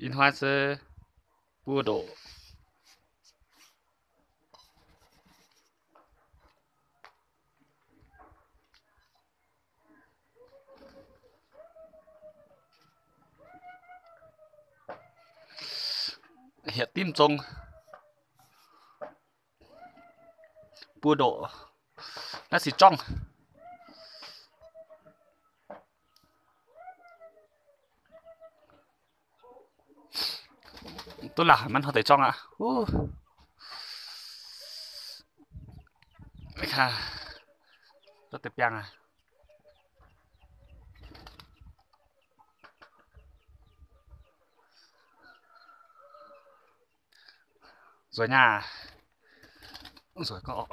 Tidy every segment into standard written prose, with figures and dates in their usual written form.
in hoa sơ bùa độ hiện tim trông bùa độ nó xì trong tôi làมันเขาแต่trong ạไม่ค่ะตัวเต็มยังอ่ะrồi nha rồi có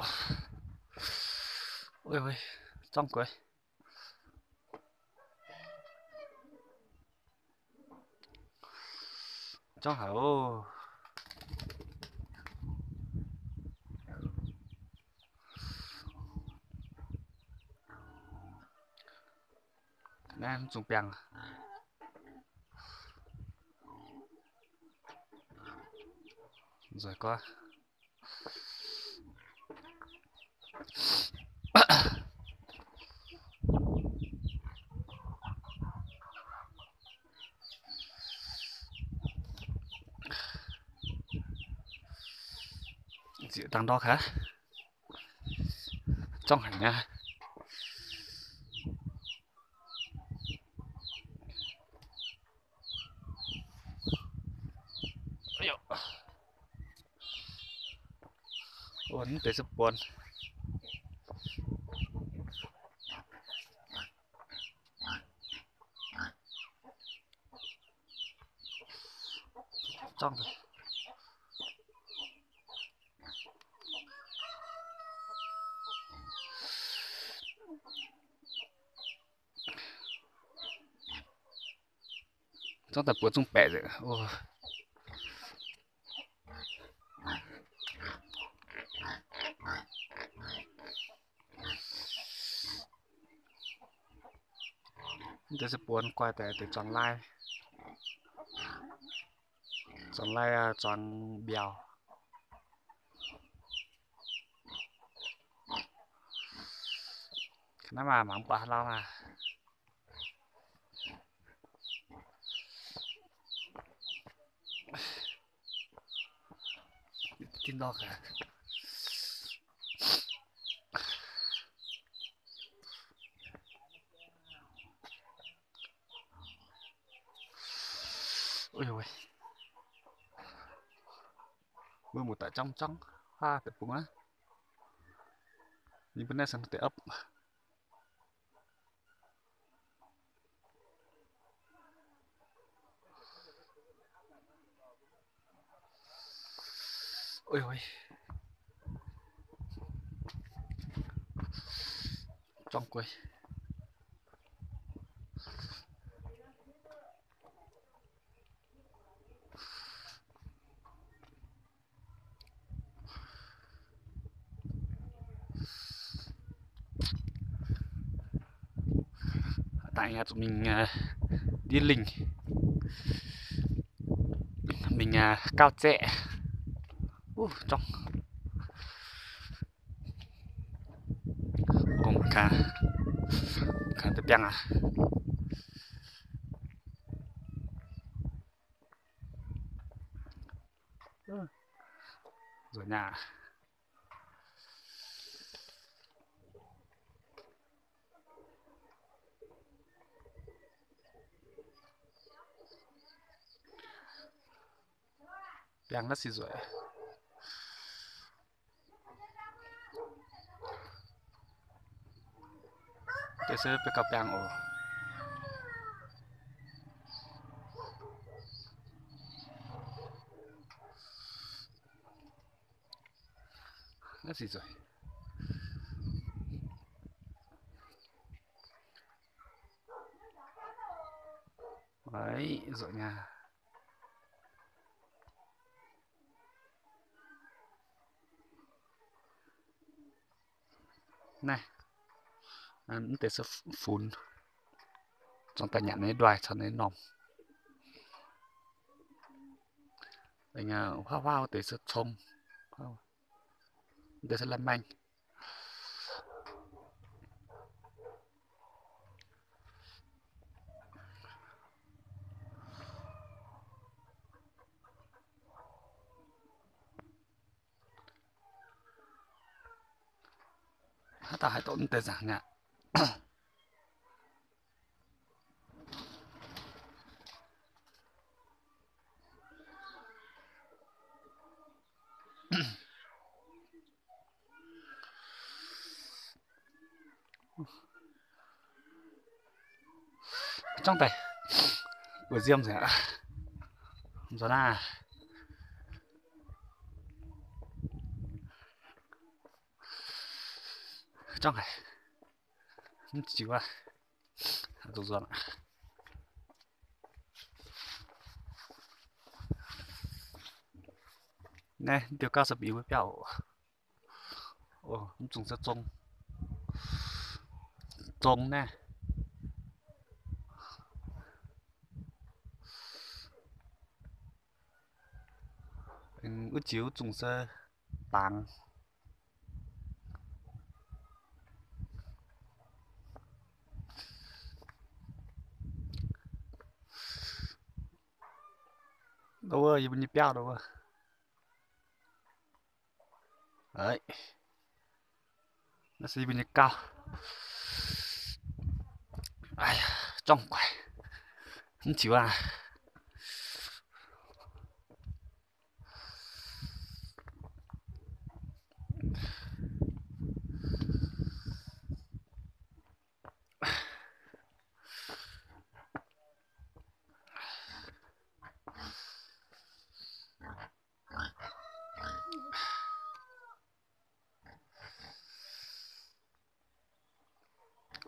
ôi ôi trong cười trong hả ô nên dùng bèn rồi có chị đang đo khá trong hẳn nha uốn tới sắp buồn trong rồi trong tập buồn trong bẻ rồi ô tới sắp buồn quay tới tròn lai tròn bèo nó mà mắm quả lao mà tin đo cả ôi ôi mưa một tại trong hoa tại bụng á nhưng bên này sang tới ấp ôi ôi trong quầy tại nhà tụi mình đi lình mình cao trẻ trong cùng cả tập bèn à rồi nhà bèn nó xì rồi để sẽไปกับbèn ồ nó xì rồi đấy rồi nha này anh để sẽ phun trong tay nhận ấy đoài cho nên nòng anh hoa hoa để sự trông để sự làm mạnh ta hãy tốn tiền giảng nhỉ trong tay của diêm rồi ạ rồi na trong này chỉ qua rồi rồi này điều cao sập yếu với biểu ồ chúng sẽ trông trông nè ước chiếu chúng sẽ tàng đâu ơi bên nhịp đâu ơi đấy nó sẽ bên nhịp cao ai trong quải không chịu à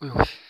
ui ui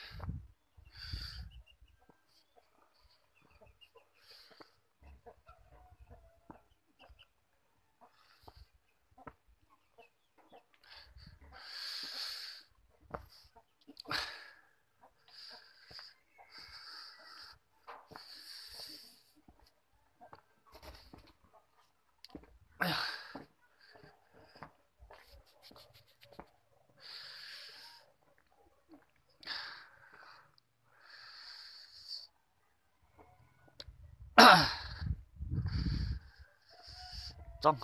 trong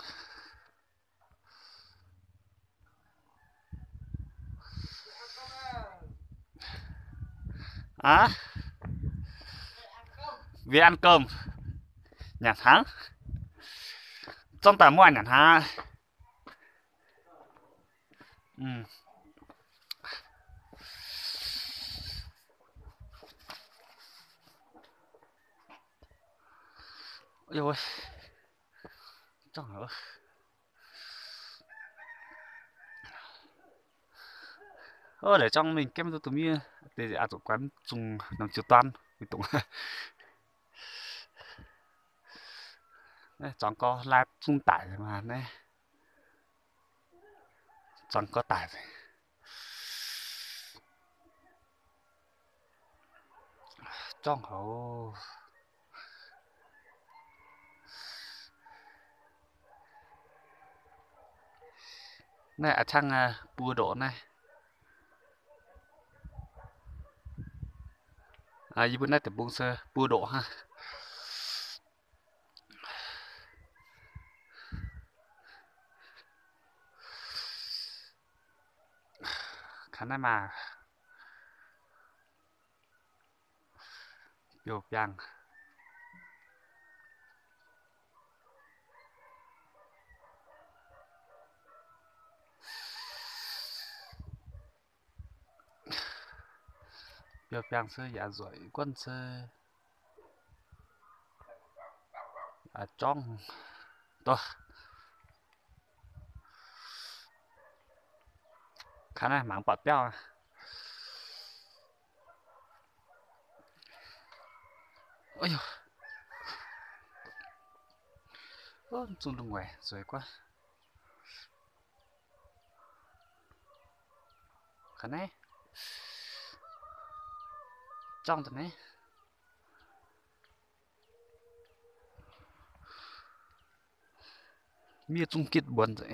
á về ăn cơm nhà tháng trong tà mua nhà ha ừ. Ôi ôi trong hả ơ để trong mình kem tôi tụi mi để à tụi quán dùng làm chiều toán mình tụng này chọn có live dung tải rồi mà này chọn có tải rồi trong hậu này ở trang bùa độ này à như bên này thì buông sơ bùa độ ha khả năng mà biểu yang biểu yang sơ dạ rồi quân sơ à trong tôi khả năng mạng bọt béo à ôi ôi dùng lùng quẻ rồi quá khả năng trong tận đấy mía chung kết buồn rồi.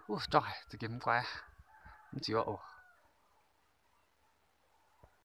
Ủa trời, tôi kiếm qua. Không chịu ổ.